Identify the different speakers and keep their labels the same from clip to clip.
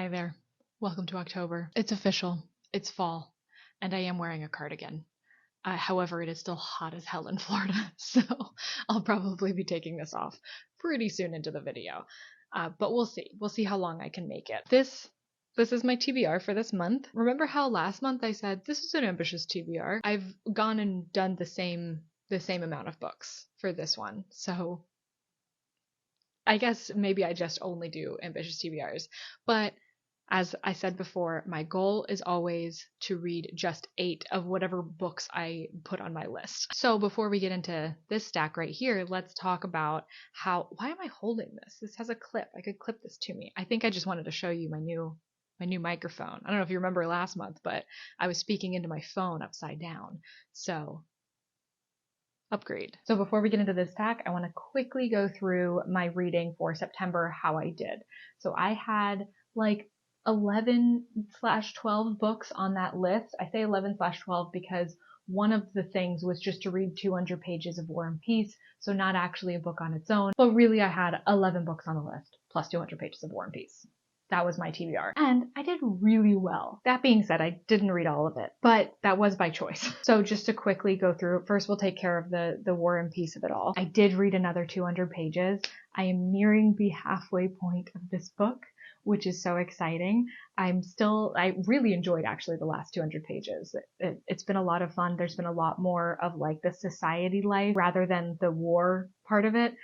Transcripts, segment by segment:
Speaker 1: Hi there. Welcome to October. It's official. It's fall. And I am wearing a cardigan. However, it is still hot as hell in Florida, so I'll probably be taking this off pretty soon into the video. But we'll see. We'll see how long I can make it. This is my TBR for this month. Remember how last month I said this is an ambitious TBR? I've gone and done the same amount of books for this one. So I guess maybe I just only do ambitious TBRs. But as I said before, my goal is always to read just 8 of whatever books I put on my list. So before we get into this stack right here, let's talk about why am I holding this? This has a clip. I could clip this to me. I think I just wanted to show you my new microphone. I don't know if you remember last month, but I was speaking into my phone upside down. So upgrade. So before we get into this stack, I want to quickly go through my reading for September, how I did. So I had like 11/12 books on that list. I say 11/12 because one of the things was just to read 200 pages of War and Peace, so not actually a book on its own, but really I had 11 books on the list plus 200 pages of War and Peace. That was my TBR. And I did really well. That being said, I didn't read all of it, but that was by choice. So just to quickly go through, first we'll take care of the War and Peace of it all. I did read another 200 pages. I am nearing the halfway point of this book, which is so exciting. I really enjoyed actually the last 200 pages. It's been a lot of fun. There's been a lot more of like the society life rather than the war part of it.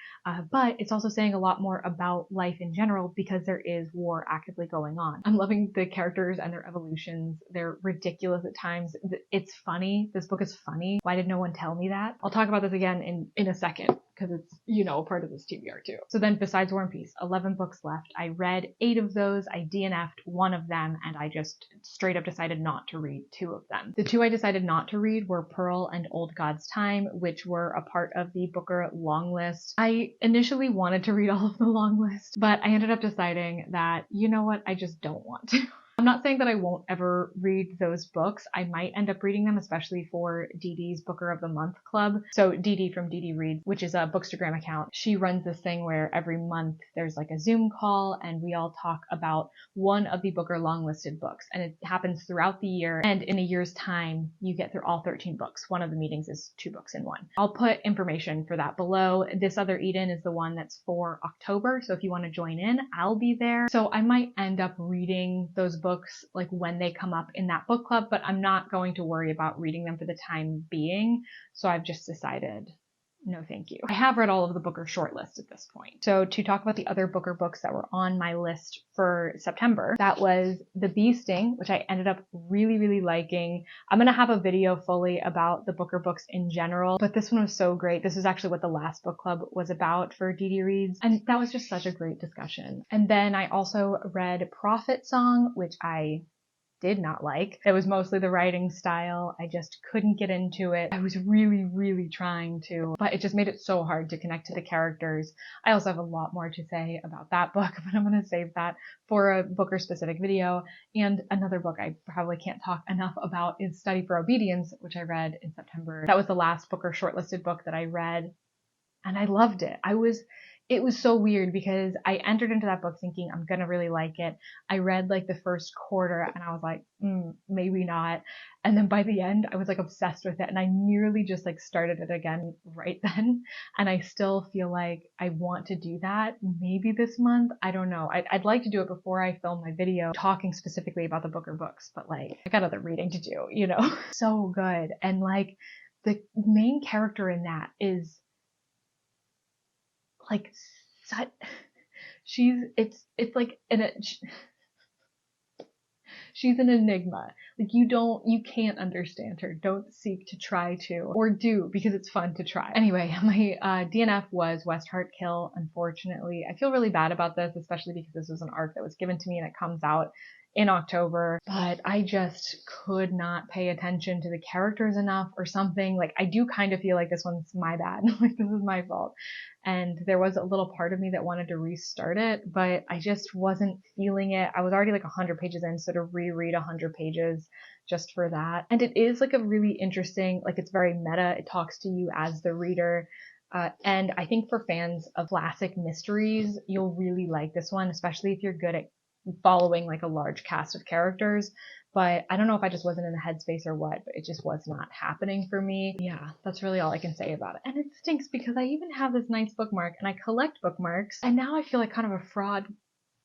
Speaker 1: But it's also saying a lot more about life in general because there is war actively going on. I'm loving the characters and their evolutions. They're ridiculous at times. It's funny. This book is funny. Why did no one tell me that? I'll talk about this again in a second because it's, a part of this TBR too. So then besides War and Peace, 11 books left. I read 8 of those. I DNF'd one of them and I just straight up decided not to read 2 of them. The 2 I decided not to read were Pearl and Old God's Time, which were a part of the Booker long list. I initially wanted to read all of the long list, but I ended up deciding that, you know what, I just don't want to. I'm not saying that I won't ever read those books. I might end up reading them, especially for Deedi's Booker of the Month Club. So Deedi from Deedi Reads, which is a Bookstagram account, she runs this thing where every month there's like a Zoom call and we all talk about one of the Booker long-listed books. And it happens throughout the year. And in a year's time, you get through all 13 books. One of the meetings is 2 books in one. I'll put information for that below. This other Eden is the one that's for October. So if you want to join in, I'll be there. So I might end up reading those books like when they come up in that book club, but I'm not going to worry about reading them for the time being. So I've just decided, no thank you. I have read all of the Booker shortlist at this point. So to talk about the other Booker books that were on my list for September, that was The Bee Sting, which I ended up really, really liking. I'm going to have a video fully about the Booker books in general, but this one was so great. This is actually what the last book club was about for Deedi Reads, and that was just such a great discussion. And then I also read Prophet Song, which I did not like. It was mostly the writing style. I just couldn't get into it. I was really, really trying to, but it just made it so hard to connect to the characters. I also have a lot more to say about that book, but I'm going to save that for a Booker specific video. And another book I probably can't talk enough about is Study for Obedience, which I read in September. That was the last Booker shortlisted book that I read, and I loved it. It was so weird because I entered into that book thinking I'm going to really like it. I read like the first quarter and I was like, maybe not. And then by the end, I was like obsessed with it. And I nearly just like started it again right then. And I still feel like I want to do that maybe this month. I don't know. I'd like to do it before I film my video talking specifically about the Booker books, but like I got other reading to do, So good. And like the main character in that is like she's an enigma. Like you can't understand her. Don't seek to try to, or do, because it's fun to try. Anyway, my DNF was West Heart Kill. Unfortunately, I feel really bad about this, especially because this was an arc that was given to me and it comes out in October, but I just could not pay attention to the characters enough or something. Like I do kind of feel like this one's my bad. Like this is my fault. And there was a little part of me that wanted to restart it, but I just wasn't feeling it. I was already like 100 pages in, so to reread 100 pages just for that. And it is like a really interesting, like it's very meta. It talks to you as the reader. And I think for fans of classic mysteries, you'll really like this one, especially if you're good at following like a large cast of characters. But I don't know if I just wasn't in the headspace or what, but it just was not happening for me. Yeah, that's really all I can say about it. And it stinks because I even have this nice bookmark and I collect bookmarks, and now I feel like kind of a fraud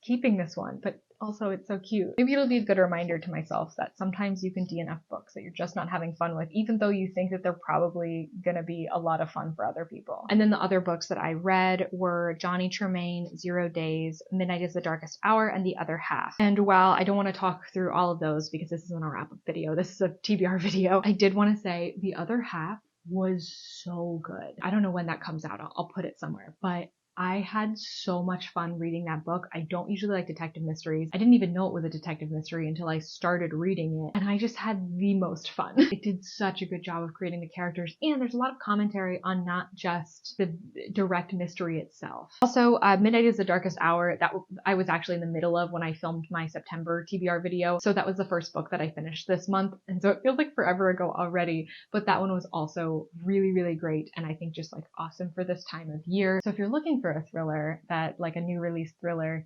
Speaker 1: keeping this one, but also it's so cute. Maybe it'll be a good reminder to myself that sometimes you can DNF books that you're just not having fun with, even though you think that they're probably gonna be a lot of fun for other people. And then the other books that I read were Johnny Tremain, 0 Days, Midnight is the Darkest Hour, and The Other Half. And while I don't want to talk through all of those because this isn't a wrap-up video, this is a TBR video, I did want to say The Other Half was so good. I don't know when that comes out. I'll put it somewhere, but I had so much fun reading that book. I don't usually like detective mysteries. I didn't even know it was a detective mystery until I started reading it, and I just had the most fun. It did such a good job of creating the characters, and there's a lot of commentary on not just the direct mystery itself. Also, Midnight is the Darkest Hour, that I was actually in the middle of when I filmed my September TBR video, so that was the first book that I finished this month, and so it feels like forever ago already, but that one was also really, really great, and I think just like awesome for this time of year. So if you're looking for a thriller, that like a new release thriller,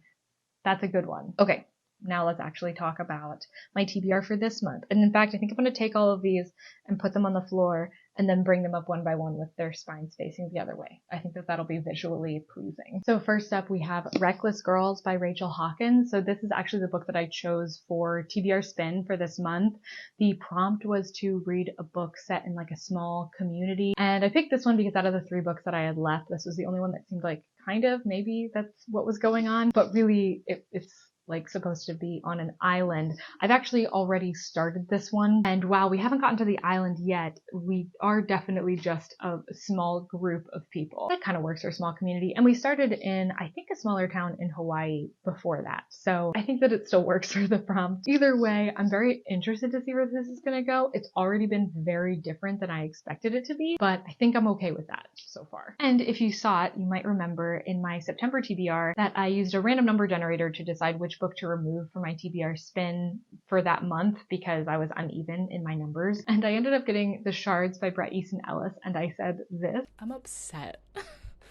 Speaker 1: that's a good one. Okay, now let's actually talk about my TBR for this month. And in fact, I think I'm going to take all of these and put them on the floor and then bring them up one by one with their spines facing the other way. I think that that'll be visually pleasing. So first up, we have Reckless Girls by Rachel Hawkins. So this is actually the book that I chose for TBR Spin for this month. The prompt was to read a book set in like a small community. And I picked this one because out of the 3 books that I had left, this was the only one that seemed like kind of maybe that's what was going on. But really, it's like supposed to be on an island. I've actually already started this one, and while we haven't gotten to the island yet, we are definitely just a small group of people. That kind of works for a small community, and we started in, I think, a smaller town in Hawaii before that, so I think that it still works for the prompt. Either way, I'm very interested to see where this is going to go. It's already been very different than I expected it to be, but I think I'm okay with that so far. And if you saw it, you might remember in my September TBR that I used a random number generator to decide which book to remove from my TBR spin for that month because I was uneven in my numbers. And I ended up getting The Shards by Bret Easton Ellis, and I said this.
Speaker 2: I'm upset.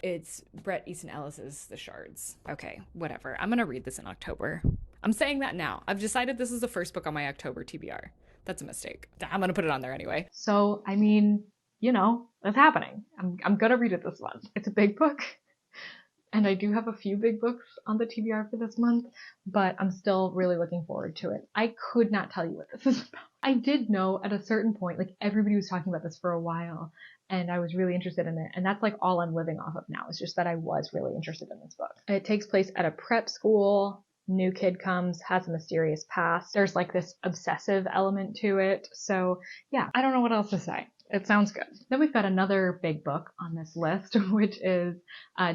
Speaker 2: It's Bret Easton Ellis's The Shards. Okay, whatever. I'm gonna read this in October. I'm saying that now. I've decided this is the first book on my October TBR. That's a mistake. I'm gonna put it on there anyway.
Speaker 1: So, I mean, you know, it's happening. I'm gonna read it this month. It's a big book. And I do have a few big books on the TBR for this month, but I'm still really looking forward to it. I could not tell you what this is about. I did know at a certain point, like everybody was talking about this for a while, and I was really interested in it. And that's like all I'm living off of now. It's just that I was really interested in this book. It takes place at a prep school. New kid comes, has a mysterious past. There's like this obsessive element to it. So yeah, I don't know what else to say. It sounds good. Then we've got another big book on this list, which is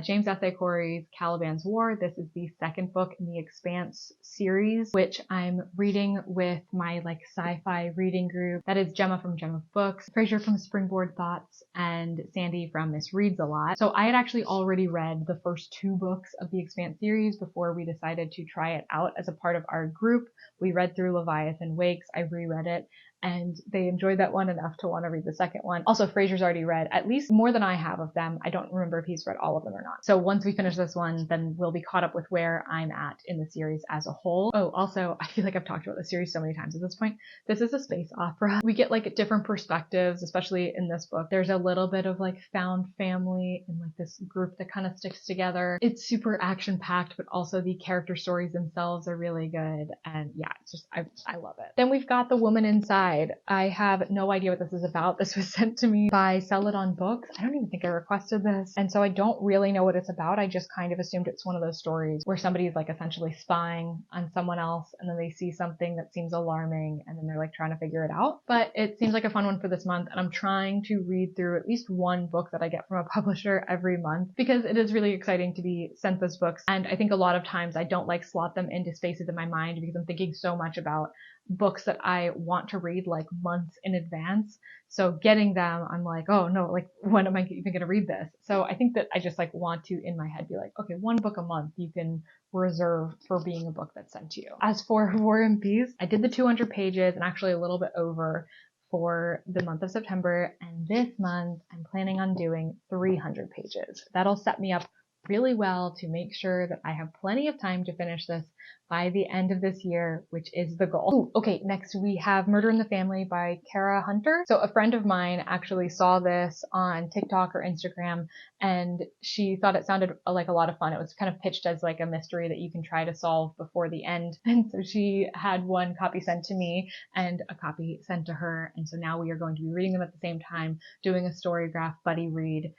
Speaker 1: James S. A. Corey's Caliban's War. This is the second book in the Expanse series, which I'm reading with my like sci-fi reading group. That is Gemma from Gemma Books, Fraser from Springboard Thoughts, and Sandy from Miss Reads a Lot. So I had actually already read the first 2 books of the Expanse series before we decided to try it out as a part of our group. We read through Leviathan Wakes. I reread it, and they enjoyed that one enough to want to read the second one. Also, Fraser's already read at least more than I have of them. I don't remember if he's read all of them or not. So once we finish this one, then we'll be caught up with where I'm at in the series as a whole. Oh, also, I feel like I've talked about the series so many times at this point. This is a space opera. We get like different perspectives, especially in this book. There's a little bit of like found family and like this group that kind of sticks together. It's super action packed, but also the character stories themselves are really good. And yeah, it's just, I love it. Then we've got The Woman Inside. I have no idea what this is about. This was sent to me by Sell It On Books. I don't even think I requested this. And so I don't really know what it's about. I just kind of assumed it's one of those stories where somebody is like essentially spying on someone else and then they see something that seems alarming and then they're like trying to figure it out. But it seems like a fun one for this month, and I'm trying to read through at least one book that I get from a publisher every month because it is really exciting to be sent those books. And I think a lot of times I don't like slot them into spaces in my mind because I'm thinking so much about books that I want to read like months in advance. So getting them, I'm like, oh no, like when am I even going to read this? So I think that I just like want to in my head be like, okay, one book a month you can reserve for being a book that's sent to you. As for War and Peace, I did the 200 pages and actually a little bit over for the month of September. And this month I'm planning on doing 300 pages. That'll set me up really well to make sure that I have plenty of time to finish this by the end of this year, which is the goal. Ooh, okay, next we have Murder in the Family by Kara Hunter. So a friend of mine actually saw this on TikTok or Instagram, and she thought it sounded like a lot of fun. It was kind of pitched as like a mystery that you can try to solve before the end. And so she had one copy sent to me and a copy sent to her. And so now we are going to be reading them at the same time, doing a Storygraph buddy read.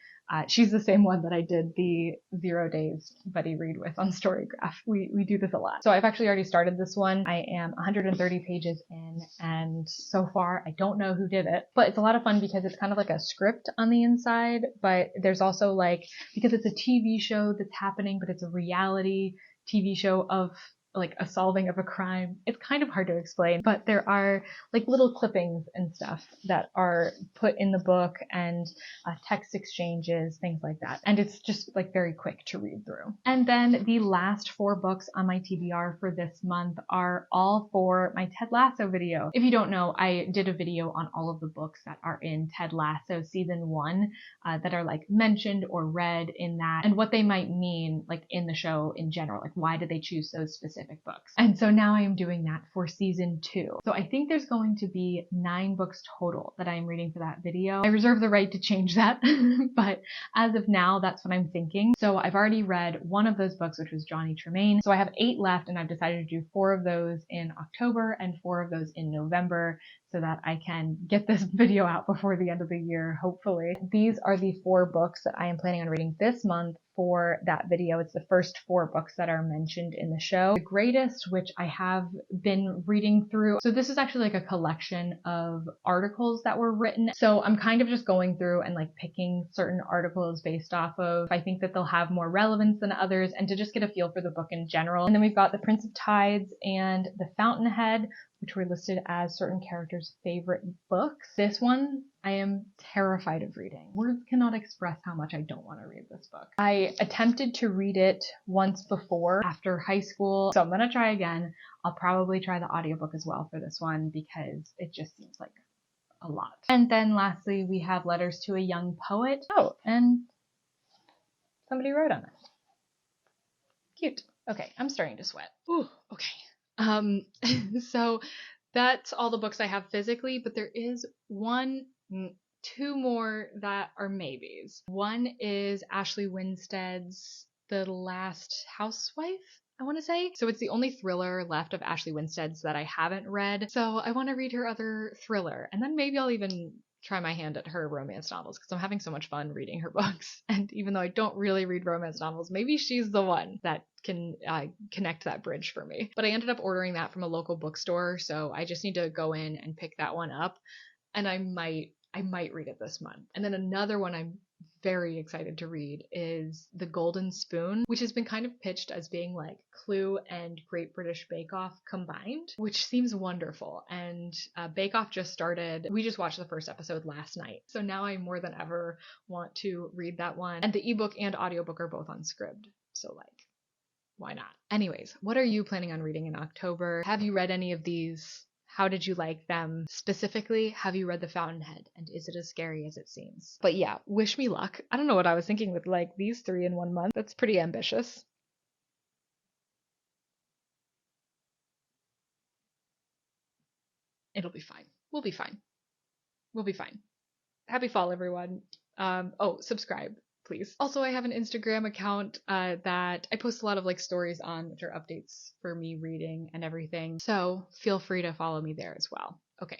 Speaker 1: She's the same one that I did the 0 Days buddy read with on Storygraph. We do this a lot. So I've actually already started this one. I am 130 pages in, and so far I don't know who did it, but it's a lot of fun because it's kind of like a script on the inside, but there's also like, because it's a TV show that's happening, but it's a reality TV show of like a solving of a crime. It's kind of hard to explain, but there are like little clippings and stuff that are put in the book and text exchanges, things like that. And it's just like very quick to read through. And then the last 4 books on my TBR for this month are all for my Ted Lasso video. If you don't know, I did a video on all of the books that are in Ted Lasso season 1 that are like mentioned or read in that, and what they might mean like in the show in general, like why did they choose those specific books. And so now I am doing that for season 2. So I think there's going to be 9 books total that I'm reading for that video. I reserve the right to change that, but as of now, that's what I'm thinking. So I've already read one of those books, which was Johnny Tremain. So I have 8 left, and I've decided to do 4 of those in October and 4 of those in November, so that I can get this video out before the end of the year, hopefully. These are the 4 books that I am planning on reading this month for that video. It's the first 4 books that are mentioned in the show. The Greatest, which I have been reading through. So this is actually like a collection of articles that were written. So I'm kind of just going through and like picking certain articles based off of, I think that they'll have more relevance than others, and to just get a feel for the book in general. And then we've got The Prince of Tides and The Fountainhead, which were listed as certain characters' favorite books. This one I am terrified of reading. Words cannot express how much I don't want to read this book. I attempted to read it once before after high school, so I'm going to try again. I'll probably try the audiobook as well for this one because it just seems like a lot. And then lastly, we have Letters to a Young Poet. Oh, and somebody wrote on it. Cute. Okay, I'm starting to sweat. Ooh, okay. So that's all the books I have physically, but there is 2 more that are maybes. One is Ashley Winstead's The Last Housewife, I want to say. So it's the only thriller left of Ashley Winstead's that I haven't read. So I want to read her other thriller, and then maybe I'll even try my hand at her romance novels because I'm having so much fun reading her books. And even though I don't really read romance novels, maybe she's the one that can connect that bridge for me. But I ended up ordering that from a local bookstore, so I just need to go in and pick that one up, and I might read it this month. And then another one I'm very excited to read is The Golden Spoon, which has been kind of pitched as being like Clue and Great British Bake Off combined, which seems wonderful. And Bake Off just started. We just watched the first episode last night. So now I more than ever want to read that one. And the ebook and audiobook are both on Scribd. So like, why not? Anyways, what are you planning on reading in October? Have you read any of these? How did you like them? Specifically, have you read The Fountainhead? And is it as scary as it seems? But yeah, wish me luck. I don't know what I was thinking with like these 3 in 1 month. That's pretty ambitious. It'll be fine. We'll be fine. We'll be fine. Happy fall, everyone. Subscribe, please. Also, I have an Instagram account that I post a lot of like stories on, which are updates for me reading and everything. So feel free to follow me there as well. Okay,